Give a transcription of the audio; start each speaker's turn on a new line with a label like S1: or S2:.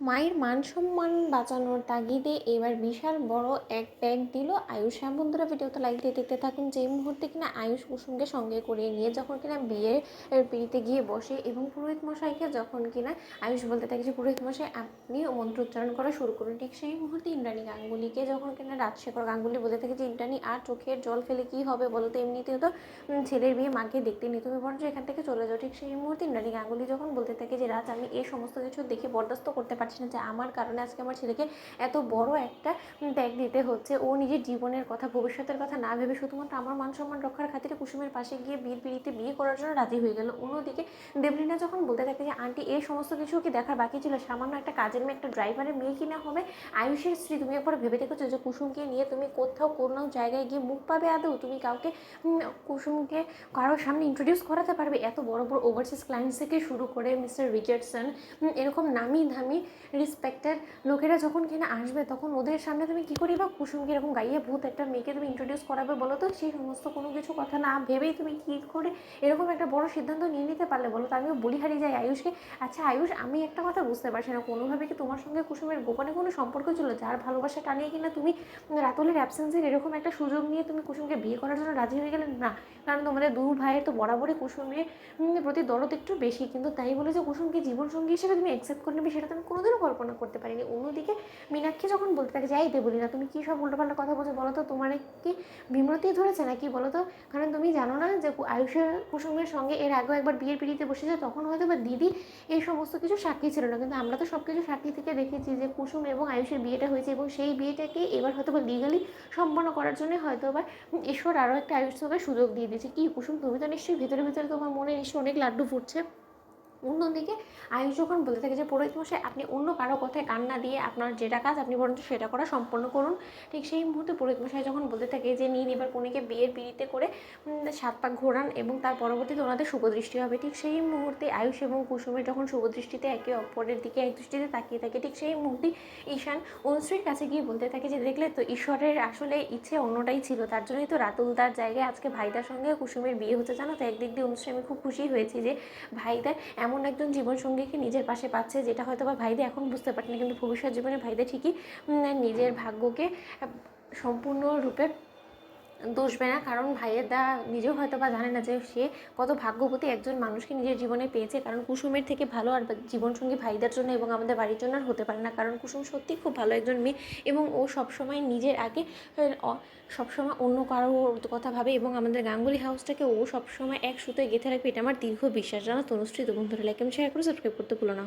S1: মায়ের মান সম্মান বাঁচানোর তাগিদে এবার বিশাল বড় এক প্যাক দিল আয়ুষ। হ্যাঁ বন্ধুরা, ভিডিওতে লাইক দিয়ে দেখতে থাকুন। যেই মুহূর্তে কিনা আয়ুষ কুসুমকে সঙ্গে করে নিয়ে যখন কিনা বিয়ের পিড়িতে গিয়ে বসে এবং পুরোহিত মশাইকে যখন কিনা আয়ুষ বলতে থাকে যে পুরোহিত মশাই আপনি মন্ত্রোচ্চারণ করা শুরু করুন, ঠিক সেই মুহূর্তে ইন্দ্রাণী গাঙ্গুলিকে যখন কিনা রাজশেখর গাঙ্গুলি বলতে থাকে যে ইন্দ্রাণী আর চোখের জল ফেলে কী হবে বলো তো, এমনিতেও তো ছেলের বিয়ে মাকে দেখতে নিয়ে তুমি বরঞ্চ এখান থেকে চলে যাও। ঠিক সেই মুহূর্তে ইন্দ্রাণী গাঙ্গুলি যখন বলতে থাকে যে রাজ আমি এই সমস্ত কিছু দেখে বরদাস্ত করতে পারছি না যে আমার কারণে আজকে আমার ছেলেকে এত বড় একটা ত্যাগ দিতে হচ্ছে। ও নিজের জীবনের কথা ভবিষ্যতের কথা না ভেবে শুধুমাত্র আমার মান সম্মান রক্ষার খাতিরে কুসুমের পাশে গিয়ে বিয়ের পিড়িতে বিয়ে করার জন্য রাজি হয়ে গেল। অন্যদিকে দেবলীনা যখন বলতে থাকে যে আন্টি এই সমস্ত কিছু কি দেখার বাকি ছিল, সামান্য একটা কাজের মেয়ে একটা ড্রাইভারের মেয়ে কিনা হবে আয়ুষের স্ত্রী, তুমি একবার ভেবে দেখেছো যে কুসুমকে নিয়ে তুমি কোথাও কোনো জায়গায় গিয়ে মুখ পাবে আদৌ? তুমি কাউকে কুসুমকে কারোর সামনে ইন্ট্রোডিউস করাতে পারবে? এত বড় বড় ওভারসিজ ক্লায়েন্টস থেকে শুরু করে মিস্টার রিচার্ডসন এরকম নামি দামি রিসপেক্টেড লোকেরা যখন কিনা আসবে তখন ওদের সামনে তুমি কী করি বা কুসুমকে এরকম গাইয়ে ভূত একটা মেয়েকে তুমি ইন্ট্রোডিউস করাবে বলো তো? সেই সমস্ত কোনো কিছু কথা না ভেবেই তুমি কী করে এরকম একটা বড় সিদ্ধান্ত নিয়ে নিতে পারলে বলো তো? আমিও বলি হারিয়ে যাই আয়ুষকে। আচ্ছা আয়ুষ, আমি একটা কথা বুঝতে পারছি না, কোনোভাবে কি তোমার সঙ্গে কুসুমের গোপনে কোনো সম্পর্ক ছিল যার ভালোবাসা টানিয়ে কিনা তুমি রাতুলের অ্যাবসেন্সের এরকম একটা সুযোগ নিয়ে তুমি কুসুমকে বিয়ে করার জন্য রাজি হয়ে গেলে? না, কারণ তোমাদের দু ভাইয়ের তো বরাবরই কুসুমের প্রতি দরদ একটু বেশি, কিন্তু তাই বলে যে কুসুমকে জীবনসঙ্গী হিসেবে তুমি অ্যাকসেপ্ট করে নেবে সেটা তো আমি কোনোদিনও কল্পনা করতে পারিনি। অন্যদিকে মীনাক্ষী যখন বলতে থাকে যাই দেবলি না, তুমি কী সব উল্টোপাল্টা কথা বলছো বলো তো? তোমার কি বিমরতি ধরেছে নাকি বলো তো? কারণ তুমি জানো না যে আয়ুষের কুসুমের সঙ্গে এর আগেও একবার বিয়ের পিড়িতে বসেছে, তখন হয়তো বা দিদি এই সমস্ত কিছু সাক্ষী ছিল না, কিন্তু আমরা তো সব কিছু সাক্ষী থেকে দেখেছি যে কুসুম এবং আয়ুষের বিয়েটা হয়েছে এবং সেই বিয়েটাকে এবার হয়তো বা লিগালি সম্পন্ন করার জন্য হয়তো বা ঈশ্বর আরও একটা আয়ুষকে সুযোগ দিয়ে দিয়েছে। কি কুসুম, তুমি তো নিশ্চয়ই ভেতরে ভেতরে তোমার মনে নিশ্চয়ই অনেক লাড্ডু ফুটছে। অন্যদিকে আয়ুষ যখন বলতে থাকে যে পুরোহিত মশাই আপনি অন্য কারো কথায় কান না দিয়ে আপনার যেটা কাজ আপনি বরঞ্চ সেটা করা সম্পন্ন করুন, ঠিক সেই মুহূর্তে পুরোহিত মশাই যখন বলতে থাকে যে নিন এবার কনেকে বিয়ের পিড়িতে করে 7 পাক ঘোরান এবং তার পরবর্তীতে ওনাদের শুভদৃষ্টি হবে। ঠিক সেই মুহূর্তে আয়ুষ এবং কুসুমের যখন শুভদৃষ্টিতে একে অপরের দিকে এক দৃষ্টিতে তাকিয়ে থাকে, ঠিক সেই মুহূর্তে ঈশান অনুশ্রীর কাছে গিয়ে বলতে থাকে যে দেখলে তো ঈশ্বরের আসলে ইচ্ছে অন্যটাই ছিল, তার জন্যই তো রাতুল তার জায়গায় আজকে ভাইদার সঙ্গে কুসুমের বিয়ে হচ্ছে। জানো তো, একদিক দিয়ে অনুশ্রী আমি খুব খুশি হয়েছি যে ভাইদার এমন একজন জীবনসঙ্গীকে নিজের পাশে পাচ্ছে যেটা হয়তো বা ভাইদা এখন বুঝতে পারেনি, কিন্তু ভবিষ্যৎ জীবনে ভাইদা ঠিকই নিজের ভাগ্যকে সম্পূর্ণরূপে দোষবে না, কারণ ভাইয়ের দা নিজেও হয়তো বা জানে না যে সে কত ভাগ্যবতী একজন মানুষকে নিজের জীবনে পেয়েছে। কারণ কুসুমের থেকে ভালো আর জীবনসঙ্গী ভাইদার জন্য এবং আমাদের বাড়ির জন্য আর হতে পারে না, কারণ কুসুম সত্যি খুব ভালো একজন মেয়ে এবং ও সবসময় নিজের আগে সবসময় অন্য কারো কথা ভাবে এবং আমাদের গাঙ্গুলি হাউসটাকে ও সবসময় এক সুতোয় গেঁথে রাখবে, এটা আমার দীর্ঘ বিশ্বাস। জানো তনুশ্রী, তো বন্ধুরা লাইক এবং শেয়ার করে সাবস্ক্রাইব করতে ভুলো না।